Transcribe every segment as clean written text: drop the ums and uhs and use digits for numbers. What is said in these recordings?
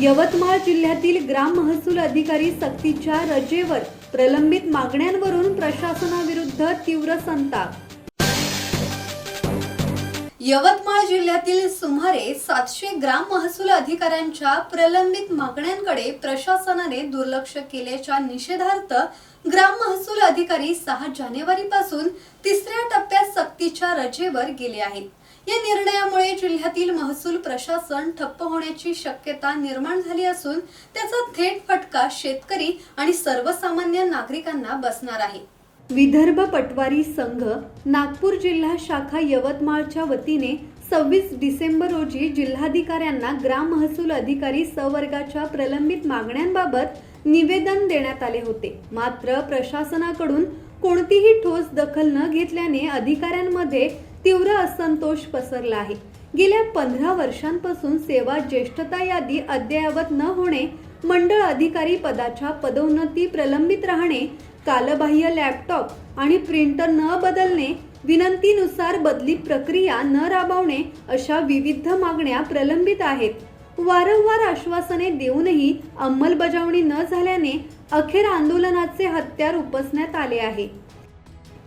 यवतमाळ जिल्ह्यातील ग्राम महसूल अधिकारी सक्तीच्या रजेवर प्रलंबित मागण्यांवरून प्रशासनाविरुद्ध तीव्र संताप। यवतमाळ जिल्ह्यातील सुमारे 700 ग्राम महसूल अधिकाऱ्यांच्या प्रलंबित मागण्यांकडे प्रशासनाने दुर्लक्ष केल्याच्या निषेधार्थ ग्राम महसूल अधिकारी 6 जानेवारीपासून तिसऱ्या टप्प्यात सक्तीच्या रजेवर गेले आहेत। या निर्णयामुळे जिल्ह्यातील महसूल प्रशासन ठप्प होण्याची शक्यता निर्माण झाली असून त्याचा थेट फटका शेतकरी आणि सर्वसामान्य नागरिकांना बसणार आहे। विदर्भ पटवारी संघ नागपूर जिल्हा शाखा यवतमाळच्या वतीने 26 डिसेंबर रोजी जिल्हाधिकाऱ्यांना ग्राम महसूल अधिकारी संवर्गाच्या प्रलंबित मागण्यांबाबत निवेदन देण्यात आले होते। मात्र प्रशासनाकडून कोणतीही ठोस दखल न घेतल्याने अधिकाऱ्यांमध्ये तीव्र असंतोष पसरला आहे। गेल्या 15 वर्षांपासून सेवा ज्येष्ठता यादी अद्ययावत न होणे, मंडळ अधिकारी पदाच्या पदोन्नती प्रलंबित राहणे, कालबाह्य लॅपटॉप आणि प्रिंटर न बदलणे, विनंतीनुसार बदली प्रक्रिया न राबवणे अशा विविध मागण्या प्रलंबित आहेत। वारंवार आश्वासने देऊनही अंमलबजावणी न झाल्याने अखेर आंदोलनाचे हत्यार उपसण्यात आले आहे।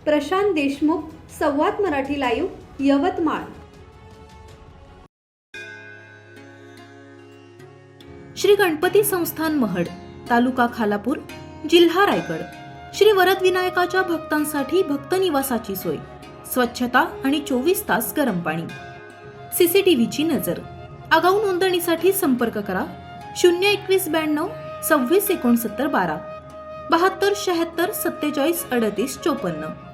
प्रशांत देशमुख, संवाद मराठी लाईव्ह, यवतमाळ। श्री गणपती संस्थान महड, तालुका खालापूर, जिल्हा रायगड। श्री वरद विनायकाच्या भक्तांसाठी भक्त निवासाची सोय, स्वच्छता आणि 24 तास गरम पाणी, सीसीटीव्हीची नजर। आगाऊ नोंदणीसाठी संपर्क करा 021 92 26 69 12 72 76 47 38 54।